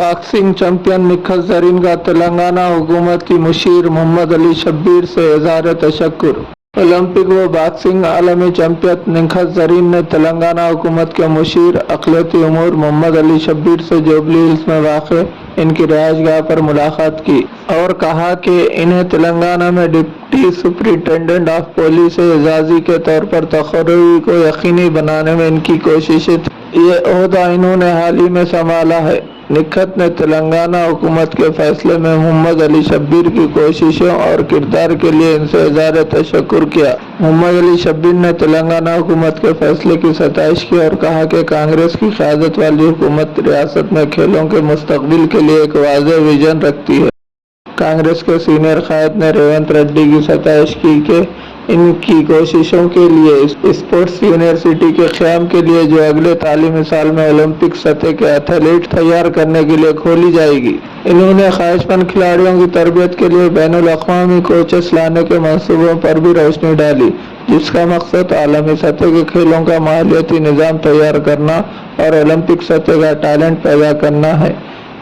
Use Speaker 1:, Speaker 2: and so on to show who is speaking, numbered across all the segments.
Speaker 1: Boxing champion Nikhat Zareen का तेलंगाना हुकूमत की मुशीर मोहम्मद अली शब्बीर से इज़हार तशक्कुर। ओलंपिक व बॉक्सिंग आलमी चैंपियन निखत जरीन ने तेलंगाना हुकूमत के मुशीर अक़लियती उमूर मोहम्मद अली शब्बीर से जुबली हिल्स में वाक़ इनकी रिहाइशगाह पर मुलाकात की और कहा कि इन्हें तेलंगाना में डिप्टी सुपरिटेंडेंट ऑफ पुलिस एजाज़ी के तौर पर तक़र्रुरी को यकीनी बनाने में इनकी कोशिशें थी। ये ओहदा इन्होंने हाल ही में संभाला है। निखत ने तेलंगाना हुकूमत के फैसले में मोहम्मद अली शब्बीर की कोशिशों और किरदार के लिए इनसे इज़हार तशक्कुर किया। मोहम्मद अली शब्बीर ने तेलंगाना हुकूमत के फैसले की सताइश की और कहा कि कांग्रेस की क़यादत वाली हुकूमत रियासत में खेलों के मुस्तक़बिल के लिए एक वाज़ेह विजन रखती है। कांग्रेस के सीनियर क़ायद ने रेवंत रेड्डी की सताइश की कि इनकी कोशिशों के लिए स्पोर्ट्स यूनिवर्सिटी के क़याम के लिए जो अगले तालीमी साल में ओलंपिक सतह के एथलीट तैयार करने के लिए खोली जाएगी। इन्होंने ख्वाहिशमंद खिलाड़ियों की तरबियत के लिए बैनुल अक़वामी कोचेस लाने के मंसूबों पर भी रोशनी डाली, जिसका मकसद आलमी सतह के खेलों का मालियाती निज़ाम तैयार करना और ओलंपिक सतह का टैलेंट पैदा करना है।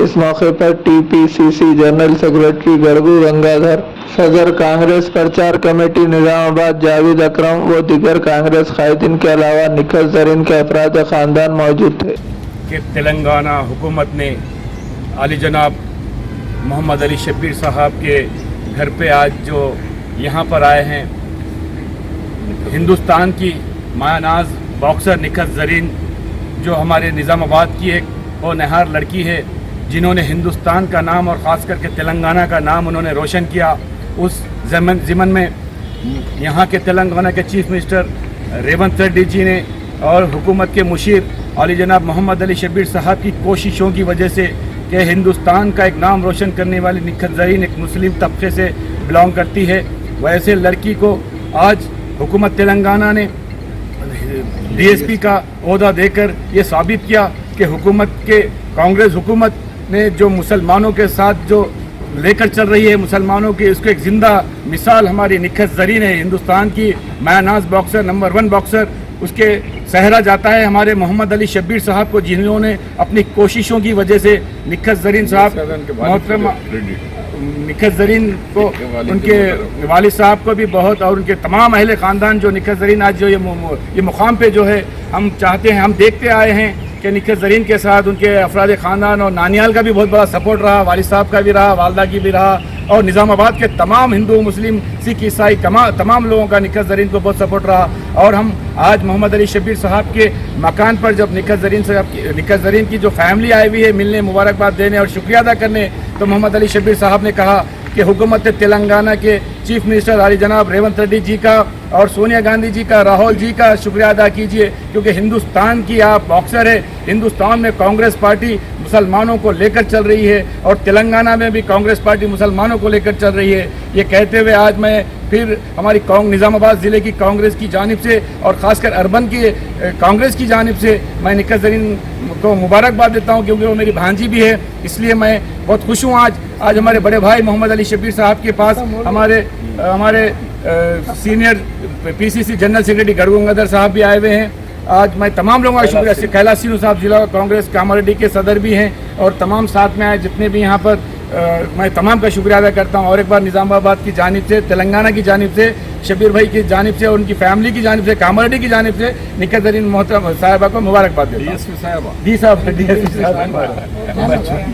Speaker 1: इस मौके पर TPCC general secretary Gadugu Gangadhar, सदर कांग्रेस प्रचार कमेटी निज़ामाबाद जावेद अकरम व दीगर कांग्रेस कायदीन के अलावा निखत जरीन के अफराद ख़ानदान मौजूद थे।
Speaker 2: कि तेलंगाना हुकूमत ने आली जनाब मोहम्मद अली शब्बीर साहब के घर पे आज जो यहाँ पर आए हैं, हिंदुस्तान की मायानाज बॉक्सर निखत जरीन जो हमारे निज़ामाबाद की एक होनहार लड़की है, जिन्होंने हिंदुस्तान का नाम और ख़ास करके तेलंगाना का नाम उन्होंने रोशन किया, उस ज़मन में यहाँ के तेलंगाना के चीफ मिनिस्टर रेवंत रेड्डी जी ने और हुकूमत के मुशीर आली जनाब मोहम्मद अली शब्बीर साहब की कोशिशों की वजह से कि हिंदुस्तान का एक नाम रोशन करने वाली निखत जरीन एक मुस्लिम तबके से बिलोंग करती है, वैसे लड़की को आज हुकूमत तेलंगाना ने डीएसपी का ओहदा देकर ये साबित किया कि कांग्रेस हुकूमत ने जो मुसलमानों के साथ जो लेकर चल रही है, मुसलमानों की उसको एक ज़िंदा मिसाल हमारी निखत जरीन है। हिंदुस्तान की मायानाज बॉक्सर, नंबर 1 बॉक्सर, उसके सहरा जाता है हमारे मोहम्मद अली शब्बीर साहब को, जिन्होंने अपनी कोशिशों की वजह से निखत जरीन साहब निखत जरीन को, उनके वालिद साहब को भी बहुत, और उनके तमाम अहले ख़ानदान जो निखत जरीन आज जो ये मुकाम पे जो है, हम चाहते हैं, हम देखते आए हैं कि निखत जरीन के साथ उनके अफराद ख़ानदान और नानियाल का भी बहुत बड़ा सपोर्ट रहा, वालिद साहब का भी रहा, वालदा की भी रहा, और निज़ामाबाद के तमाम हिंदू मुस्लिम सिख ईसाई तमाम लोगों का निखत जरीन को बहुत सपोर्ट रहा। और हम आज मोहम्मद अली शब्बीर साहब के मकान पर जब निखत जरीन की जो फैमिली आई हुई है मिलने, मुबारकबाद देने और शुक्रिया अदा करने, तो मोहम्मद अली शब्बीर साहब ने कहा कि हुकूमत तेलंगाना के चीफ मिनिस्टर आली जनाब रेवंत रेड्डी जी का और सोनिया गांधी जी का, राहुल जी का शुक्रिया अदा कीजिए, क्योंकि हिंदुस्तान की आप बॉक्सर है। हिंदुस्तान में कांग्रेस पार्टी मुसलमानों को लेकर चल रही है और तेलंगाना में भी कांग्रेस पार्टी मुसलमानों को लेकर चल रही है। ये कहते हुए आज मैं फिर हमारी निज़ामाबाद ज़िले की कांग्रेस की जानिब से और ख़ासकर अर्बन की कांग्रेस की जानिब से मैं निखत जरीन को मुबारकबाद देता हूँ, क्योंकि वो मेरी भांजी भी है। इसलिए मैं बहुत खुश हूँ आज हमारे बड़े भाई मोहम्मद अली शब्बीर साहब के पास हमारे senior PCC general secretary Gadugu Gangadhar साहब भी आए हुए हैं। आज मैं तमाम लोगों का शुक्रिया, कैलाश सिंह साहब जिला कांग्रेस कामारेड्डी के सदर भी हैं और तमाम साथ में आए जितने भी यहाँ पर, मैं तमाम का शुक्रिया अदा करता हूँ। और एक बार निज़ामाबाद की जानिब से, तेलंगाना की जानिब से, शब्बीर भाई की जानिब से और उनकी फैमिली की जानिब से, कामारेड्डी की जानिब से निखत जरीन मोहतरम साहिबा को मुबारकबाद देता हूँ।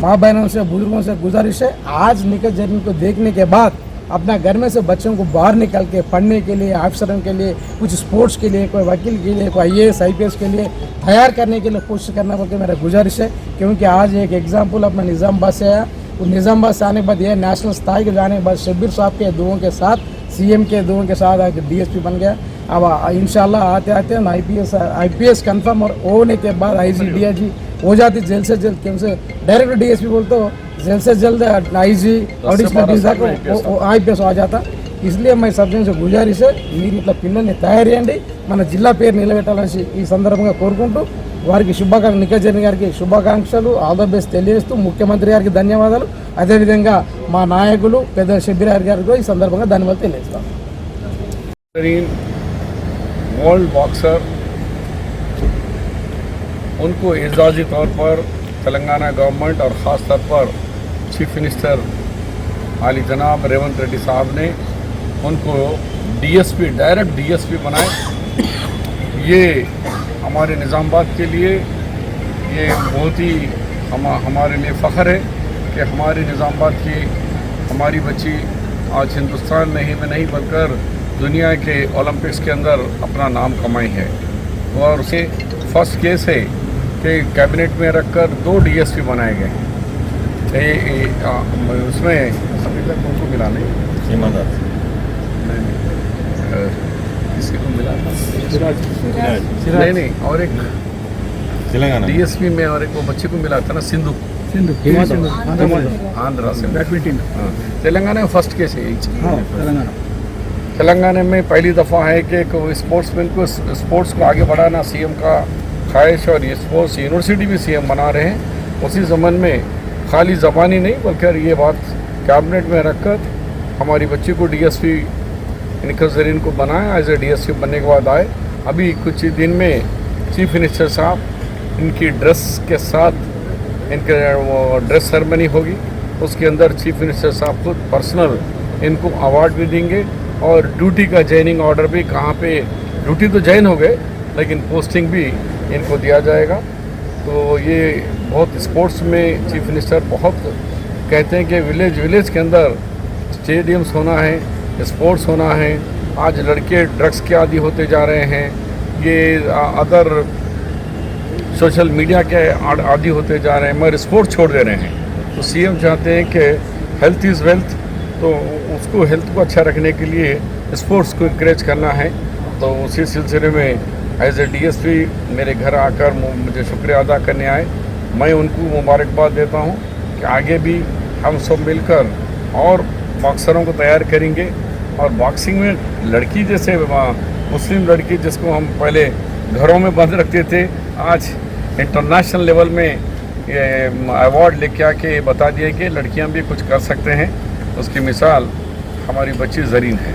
Speaker 3: माँ बहनों से, बुजुर्गों से गुजारिश है, आज निखत जरीन को देखने के बाद अपना घर में से बच्चों को बाहर निकल के पढ़ने के लिए, अफसरों के लिए, कुछ स्पोर्ट्स के लिए, कोई वकील के लिए, कोई IAS IPS के लिए तैयार करने के लिए कोशिश करना बोल के मेरा गुजारिश है। क्योंकि आज एक एग्जाम्पल अपना निज़ामाबाद से आया, वो निज़ामाबाद से आने के बाद यह नेशनल स्थाई के जाने के बाद शब्बीर साहब के दुआओं के साथ, CM के दुआओं के साथ आज DSP बन गया। अब इंशाल्लाह आते आते हम IPS कन्फर्म और होने के बाद IG DIG हो जाती जल्द से जल्द, क्योंकि डायरेक्ट DSP बोलते हो जल्द से जल्द IG IPS आ जाता। इसलिए मैं सब से गुजारिश है, మీరు ఇట్లా పిల్లల్ని తయారు చేయండి, మన జిల్లా పేరు నిలబెట్టాలని ఈ సందర్భంగా కోరుకుంటూ వారికి నిఖత్ జరీన్ గారికి శుభాకాంక్షలు, ఆల్ ద బెస్ట్ తెలియజేస్తూ ముఖ్యమంత్రి గారికి ధన్యవాదాలు, అదేవిధంగా మా నాయకులు పెద్ద షబ్బీర్ గారికి ఈ సందర్భంగా ధన్యవాదాలు తెలియజేస్తాను।
Speaker 2: वर्ल्ड बॉक्सर, उनको एजाजी तौर पर
Speaker 4: तेलंगाना गवर्नमेंट और ख़ास तौर पर चीफ मिनिस्टर आली जनाब रेवंत रेड्डी साहब ने उनको डीएसपी, डायरेक्ट डीएसपी बनाए। ये हमारे निज़ामाबाद के लिए ये बहुत ही हमारे लिए फ़ख्र है कि हमारे निज़ामाबाद की हमारी बच्ची आज हिंदुस्तान में ही में नहीं बल्कि दुनिया के ओलंपिक्स के अंदर अपना नाम कमाई है। और उसे फर्स्ट केस है कि कैबिनेट में रखकर 2 डीएसपी बनाए गए। उसमें अभी तक उनको मिला नहीं, किसी को मिला नहीं, और एक
Speaker 5: तेलंगाना
Speaker 4: डीएसपी में और एक वो बच्चे को मिला था ना, सिंधु आंध्रा से बैडमिंटन। तेलंगाना में फर्स्ट केस है यही। तेलंगाना में पहली दफ़ा है कि स्पोर्ट्समैन को स्पोर्ट्स को आगे बढ़ाना सीएम का ख्वाहिश, और ये स्पोर्ट्स यूनिवर्सिटी भी सीएम बना रहे हैं। उसी ज़माने में खाली ज़बानी नहीं बल्कि ये बात कैबिनेट में रखकर हमारी बच्ची को डीएसपी निखत ज़रीन को बनाया। एज ए डीएसपी बनने के बाद आए। अभी कुछ ही दिन में चीफ मिनिस्टर साहब इनकी ड्रेस के साथ इनके वो ड्रेस सेरेमनी होगी। उसके अंदर चीफ मिनिस्टर साहब खुद पर्सनल इनको अवार्ड भी देंगे और ड्यूटी का जॉइनिंग ऑर्डर भी, कहाँ पे ड्यूटी तो जॉइन हो गए लेकिन पोस्टिंग भी इनको दिया जाएगा। तो ये बहुत स्पोर्ट्स में चीफ मिनिस्टर बहुत कहते हैं कि विलेज के अंदर स्टेडियम्स होना है, स्पोर्ट्स होना है। आज लड़के ड्रग्स के आदी होते जा रहे हैं, ये अदर सोशल मीडिया के आदी होते जा रहे हैं, मगर स्पोर्ट छोड़ दे रहे हैं। तो सीएम चाहते हैं कि हेल्थ इज़ वेल्थ, तो उसको हेल्थ को अच्छा रखने के लिए स्पोर्ट्स को इंकरेज करना है। तो उसी सिलसिले में एज ए डीएसपी मेरे घर आकर मुझे शुक्रिया अदा करने आए। मैं उनको मुबारकबाद देता हूँ कि आगे भी हम सब मिलकर और बॉक्सरों को तैयार करेंगे। और बॉक्सिंग में लड़की जैसे मुस्लिम लड़की जिसको हम पहले घरों में बंद रखते थे, आज इंटरनेशनल लेवल में ये अवार्ड लेके आके बता दिया कि लड़कियां भी कुछ कर सकते हैं। उसकी मिसाल हमारी बच्ची ज़रीन है।